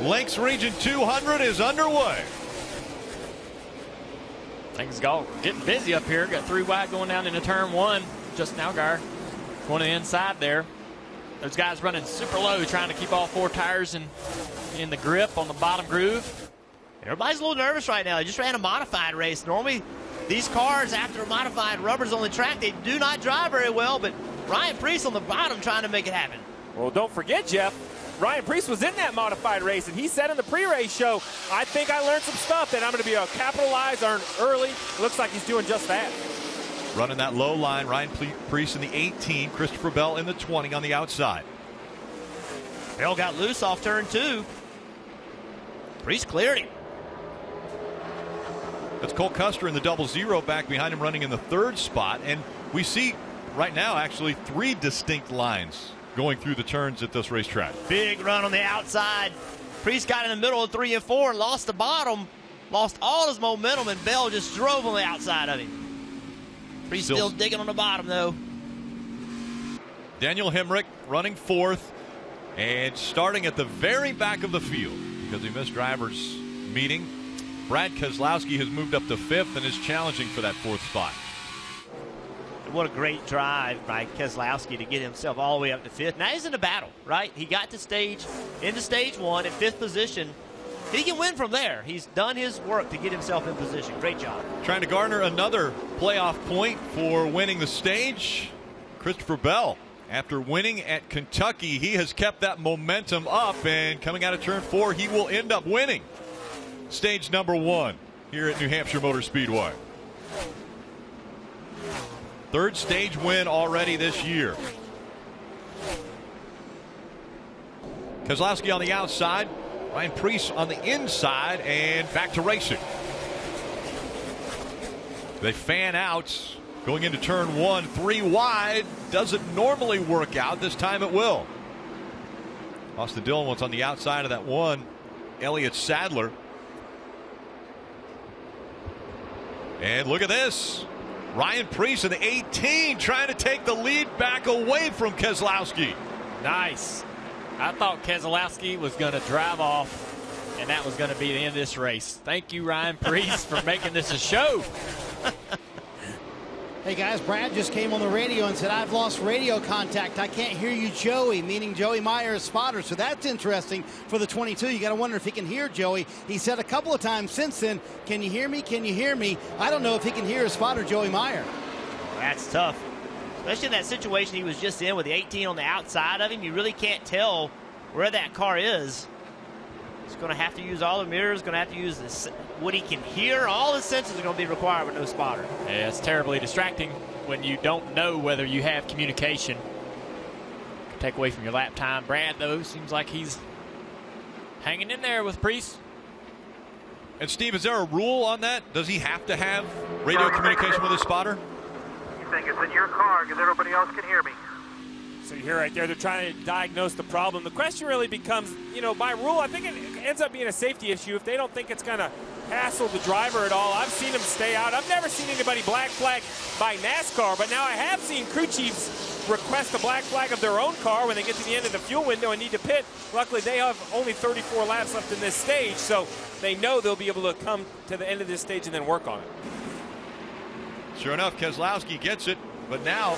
Lakes Region 200 is underway. Things go getting busy up here. Got 3 wide going down into turn 1. Justin Algar going to the inside there. Those guys running super low, trying to keep all 4 tires in the grip on the bottom groove. Everybody's a little nervous right now. They just ran a modified race. Normally, these cars, after modified rubbers on the track, they do not drive very well, but Ryan Preece on the bottom trying to make it happen. Well, don't forget, Jeff, Ryan Preece was in that modified race, and he said in the pre-race show, I think I learned some stuff that I'm going to be able to capitalize on early. Looks like he's doing just that. Running that low line, Ryan Preece in the 18, Christopher Bell in the 20 on the outside. Bell got loose off turn 2. Preece cleared him. That's Cole Custer in the 00 back behind him, running in the 3rd spot. And we see right now actually 3 distinct lines going through the turns at this racetrack. Big run on the outside. Preece got in the middle of 3 and 4 and lost the bottom, lost all his momentum, and Bell just drove on the outside of him. Preece still digging on the bottom, though. Daniel Hemrick running 4th and starting at the very back of the field because he missed drivers' meeting. Brad Keselowski has moved up to 5th and is challenging for that 4th spot. What a great drive by Keselowski to get himself all the way up to 5th. Now he's in a battle, right? He got to stage 1 in 5th position. He can win from there. He's done his work to get himself in position. Great job. Trying to garner another playoff point for winning the stage. Christopher Bell, after winning at Kentucky, he has kept that momentum up, and coming out of turn 4, he will end up winning stage number 1 here at New Hampshire Motor Speedway. 3rd stage win already this year. Keselowski on the outside, Ryan Preece on the inside, and back to racing. They fan out going into turn 1, 3 wide. Doesn't normally work out. This time it will. Austin Dillon was on the outside of that one. Elliott Sadler. And look at this. Ryan Preece in the 18 trying to take the lead back away from Keselowski. Nice. I thought Keselowski was going to drive off, and that was going to be the end of this race. Thank you, Ryan Preece, for making this a show. Hey guys, Brad just came on the radio and said, I've lost radio contact. I can't hear you, Joey, meaning Joey Meyer is spotter. So that's interesting for the 22. You got to wonder if he can hear Joey. He said a couple of times since then, can you hear me? Can you hear me? I don't know if he can hear his spotter, Joey Meyer. That's tough. Especially in that situation he was just in with the 18 on the outside of him. You really can't tell where that car is. He's going to have to use all the mirrors, going to have to use this, what he can hear. All his senses are going to be required with no spotter. Yeah, it's terribly distracting when you don't know whether you have communication. Take away from your lap time. Brad, though, seems like he's hanging in there with Preece. And Steve, is there a rule on that? Does he have to have radio communication with his spotter? You think it's in your car because everybody else can hear me. So you hear right there, they're trying to diagnose the problem. The question really becomes, by rule, I think it ends up being a safety issue. If they don't think it's going to hassle the driver at all, I've seen them stay out. I've never seen anybody black flag by NASCAR, but now I have seen crew chiefs request a black flag of their own car when they get to the end of the fuel window and need to pit. Luckily, they have only 34 laps left in this stage, so they know they'll be able to come to the end of this stage and then work on it. Sure enough, Keselowski gets it, but now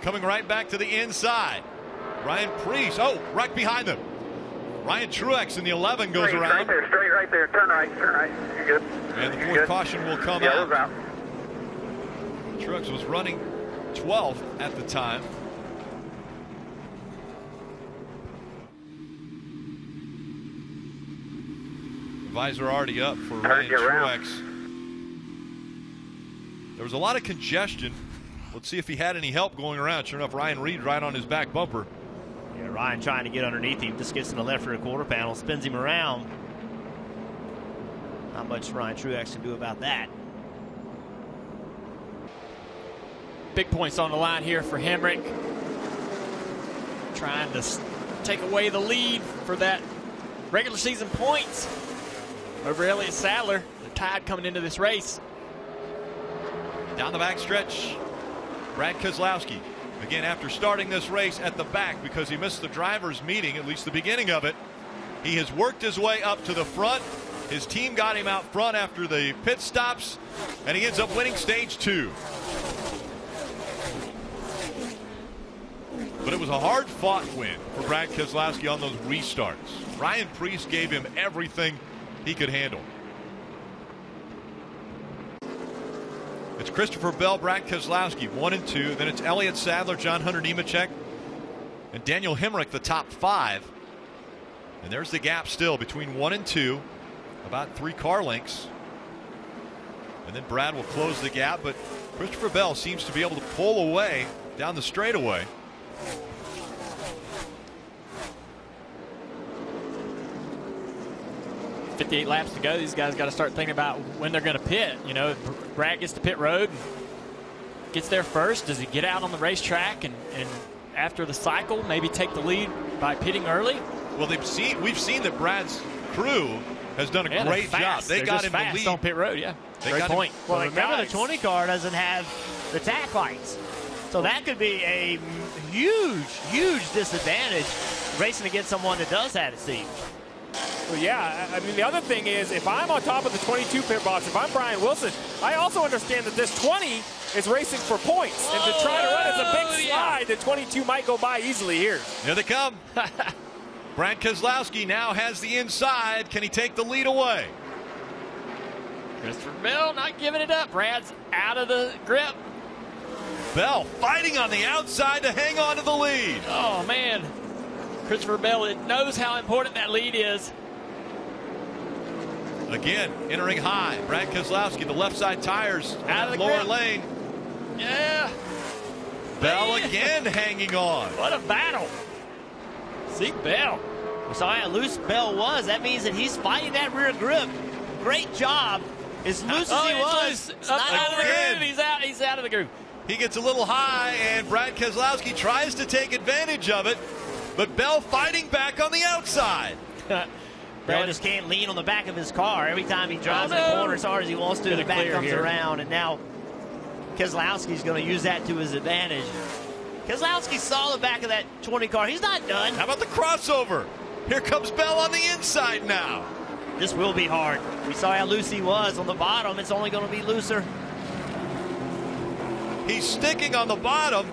coming right back to the inside. Ryan Preece, right behind them. Ryan Truex in the 11 goes around. Right there, straight right there. Turn right. You're good. And the 4th caution will come out. Out. Truex was running 12th at the time. Visor already up for Ryan Truex. There was a lot of congestion. Let's see if he had any help going around. Sure enough, Ryan Reed right on his back bumper. Yeah, Ryan trying to get underneath him. Just gets to the left rear quarter panel, spins him around. Not much Ryan Truex can do about that. Big points on the line here for Hemrick. Trying to take away the lead for that regular season points over Elliott Sadler. They're tied coming into this race. Down the back stretch, Brad Keselowski Again, after starting this race at the back because he missed the driver's meeting, at least the beginning of it, he has worked his way up to the front. His team got him out front after the pit stops, and he ends up winning stage 2. But it was a hard-fought win for Brad Keselowski on those restarts. Ryan Preece gave him everything he could handle. It's Christopher Bell, Brad Keselowski, 1 and 2. Then it's Elliott Sadler, John Hunter Nemechek, and Daniel Hemrick, the top 5. And there's the gap still between 1 and 2, about 3 car lengths. And then Brad will close the gap, but Christopher Bell seems to be able to pull away down the straightaway. .58 laps to go. These guys got to start thinking about when they're going to pit. You know, Brad gets to pit road, and gets there first. Does he get out on the racetrack and after the cycle maybe take the lead by pitting early? Well, we've seen that Brad's crew has done a great job. They got him the lead on pit road. Yeah, great point. Well, remember the 20 car doesn't have the tack lights, so that could be a huge disadvantage racing against someone that does have a seat. Well, yeah, I mean, the other thing is, if I'm on top of the 22 pit box, if I'm Brian Wilson, I also understand that this 20 is racing for points. And to try to run as a big slide, the 22 might go by easily here. Here they come. Brad Keselowski now has the inside. Can he take the lead away? Christopher Bell not giving it up. Brad's out of the grip. Bell fighting on the outside to hang on to the lead. Oh, man. Christopher Bell knows how important that lead is. Again, entering high. Brad Keselowski, the left side tires out of the lower grip. lane. Yeah. Bell again hanging on. What a battle. See Bell. We saw how loose Bell was. That means that he's fighting that rear grip. Great job. As loose as he was, he's out of the groove. He gets a little high, and Brad Keselowski tries to take advantage of it, but Bell fighting back on the outside. Bell just can't lean on the back of his car. Every time he drives in the corner as hard as he wants to, the back comes around, and now Keselowski's going to use that to his advantage. Keselowski saw the back of that 20 car. He's not done. How about the crossover? Here comes Bell on the inside now. This will be hard. We saw how loose he was on the bottom. It's only going to be looser. He's sticking on the bottom,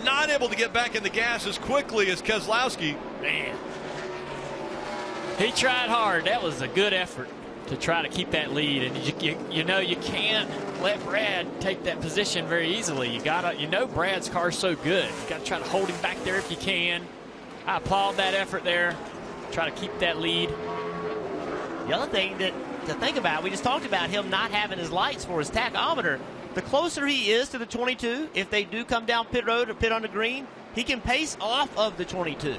not able to get back in the gas as quickly as Keselowski. Man. He tried hard. That was a good effort to try to keep that lead. And you know you can't let Brad take that position very easily. You know Brad's car's so good. You got to try to hold him back there if you can. I applaud that effort there. Try to keep that lead. The other thing to think about, we just talked about him not having his lights for his tachometer. The closer he is to the 22, if they do come down pit road or pit on the green, he can pace off of the 22.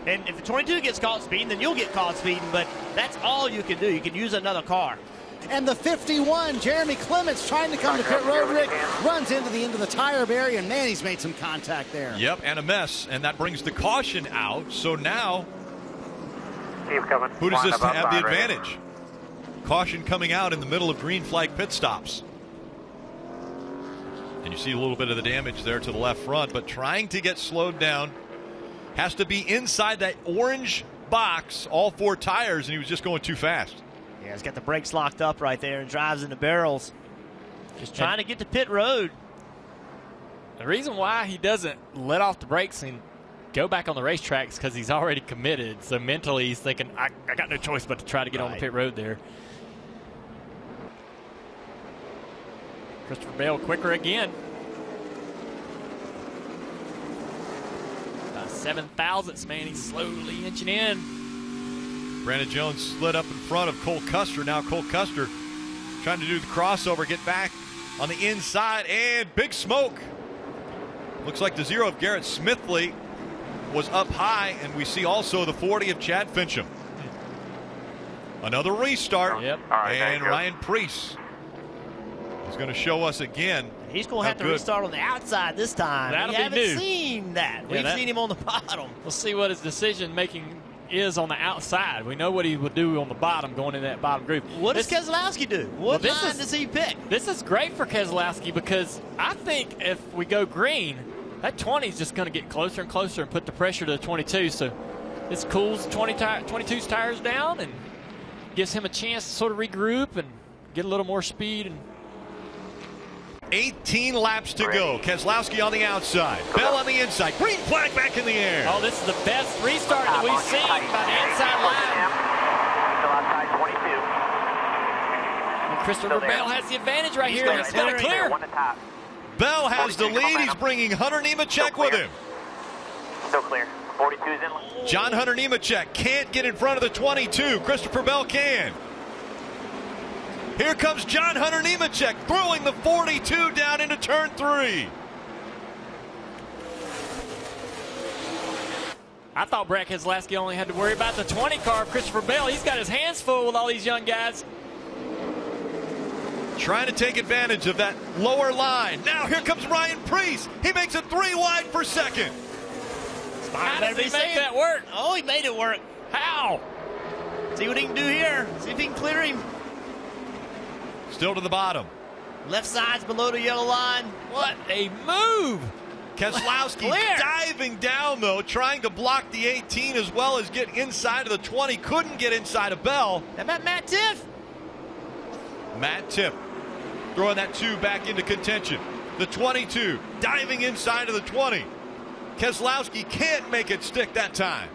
And if the 22 gets caught speeding, then you'll get caught speeding, but that's all you can do. You can use another car. And the 51, Jeremy Clements, trying to come to pit road, Rick, runs into the end of the tire barrier, and man, he's made some contact there. Yep, and a mess, and that brings the caution out. So now, who does this have the advantage? Caution coming out in the middle of green flag pit stops. And you see a little bit of the damage there to the left front, but trying to get slowed down. Has to be inside that orange box, all 4 tires, and he was just going too fast. Yeah, he's got the brakes locked up right there and drives in the barrels. Just trying to get to pit road. The reason why he doesn't let off the brakes and go back on the racetrack is because he's already committed. So mentally he's thinking, I got no choice but to try to get on the pit road there. Christopher Bell quicker again. 7,000ths, man. He's slowly inching in. Brandon Jones slid up in front of Cole Custer. Now Cole Custer trying to do the crossover, get back on the inside, and big smoke. Looks like the 0 of Garrett Smithley was up high, and we see also the 40 of Chad Fincham. Another restart, and Ryan Preece is going to show us again. He's going to have to restart on the outside this time. That'll we be haven't new. seen that. We've seen him on the bottom. We'll see what his decision-making is on the outside. We know what he would do on the bottom, going in that bottom group. What does Keselowski do? What line does he pick? This is great for Keselowski because I think if we go green, That 20 is just going to get closer and closer and put the pressure to the 22. So this cools 22's tires down and gives him a chance to sort of regroup and get a little more speed. And 18 laps to go. Keselowski on the outside. Bell on the inside. Green flag back in the air. Oh, this is the best restart that we've seen by the inside line. Still outside 22. And Christopher Bell has the advantage right here. He's going to clear. One to top. Bell has the lead. He's bringing Hunter Nemechek with him. Still clear. 42's in. John Hunter Nemechek can't get in front of the 22. Christopher Bell can. Here comes John Hunter Nemechek throwing the 42 down into turn 3. I thought Brad Keselowski only had to worry about the 20 car of Christopher Bell. He's got his hands full with all these young guys. Trying to take advantage of that lower line. Now here comes Ryan Preece. He makes it 3 wide for second. How does he make that work? Oh, he made it work. How? See what he can do here. See if he can clear him. Still to the bottom. Left side's below the yellow line. What a move. Keselowski Clear. diving down, though, trying to block the 18 as well as get inside of the 20. Couldn't get inside of Bell. How about Matt Tiff? Matt Tiff throwing that 2 back into contention. The 22 diving inside of the 20. Keselowski can't make it stick that time.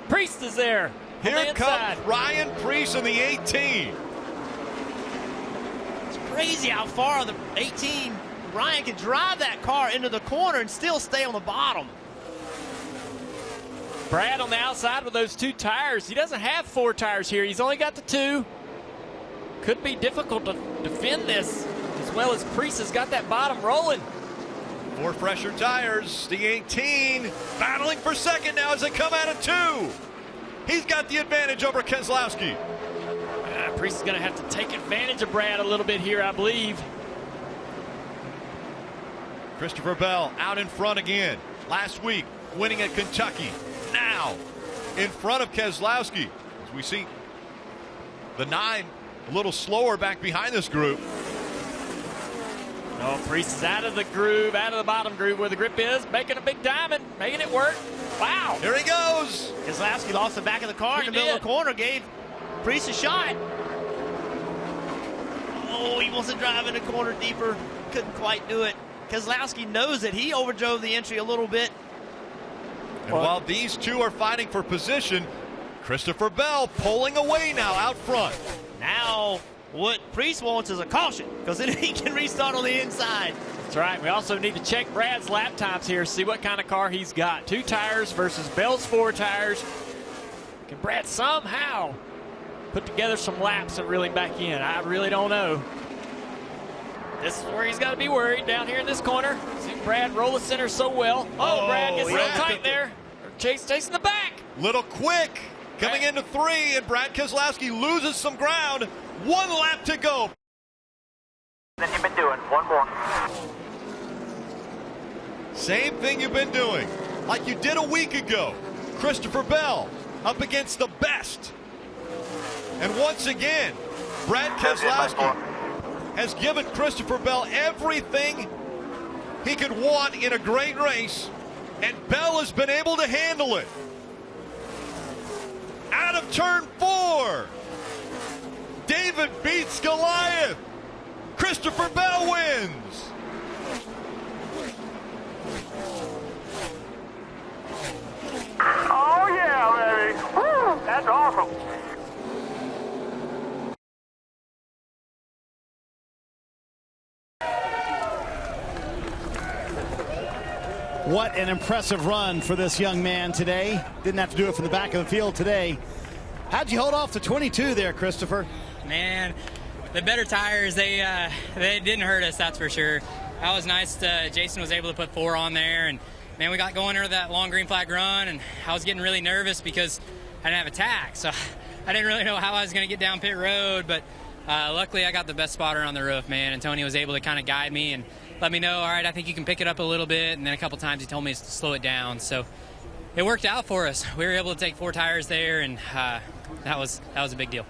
Priest is there. Here comes Ryan Preece in the 18. It's crazy how far the 18 Ryan can drive that car into the corner and still stay on the bottom. Brad on the outside with those 2 tires. He doesn't have 4 tires here. He's only got the 2. Could be difficult to defend this as well as Priest has got that bottom rolling. 4 fresher tires. The 18 battling for second now as they come out of 2. He's got the advantage over Keselowski. Priest is going to have to take advantage of Brad a little bit here, I believe. Christopher Bell out in front again. Last week, winning at Kentucky. Now, in front of Keselowski. As we see the 9 a little slower back behind this group. Oh, Priest is out of the groove, out of the bottom groove where the grip is, making a big diamond, making it work. Wow. Here he goes. Keselowski lost the back of the car in the middle of the corner, gave Priest a shot. Oh, he wants to drive in the corner deeper. Couldn't quite do it. Keselowski knows it. He overdrove the entry a little bit. And while these 2 are fighting for position, Christopher Bell pulling away now out front. Now, what Priest wants is a caution, because then he can restart on the inside. That's right. We also need to check Brad's lap times here, see what kind of car he's got. 2 tires versus Bell's 4 tires. Can Brad somehow put together some laps and reel him back in? I really don't know. This is where he's got to be worried, down here in this corner. See Brad roll the center so well. Oh, Brad gets a little tight there. Chasing the back. Little quick. Coming into 3, and Brad Keselowski loses some ground. 1 lap to go. Then you've been doing one more. Same thing you've been doing, like you did a week ago. Christopher Bell up against the best. And once again, Brad Keselowski has given Christopher Bell everything he could want in a great race, and Bell has been able to handle it. Out of turn 4, David beats Goliath. Christopher Bell wins. Oh, yeah, baby. Woo, that's awesome. What an impressive run for this young man today. Didn't have to do it from the back of the field today. How'd you hold off the 22 there, Christopher? Man, the better tires, they didn't hurt us, that's for sure. That was nice. Jason was able to put 4 on there, and man, we got going under that long green flag run, and I was getting really nervous because I didn't have a tag, so I didn't really know how I was going to get down pit road, but luckily I got the best spotter on the roof, man, and Tony was able to kind of guide me and let me know, all right, I think you can pick it up a little bit, and then a couple times he told me to slow it down, so it worked out for us. We were able to take 4 tires there, and that was a big deal.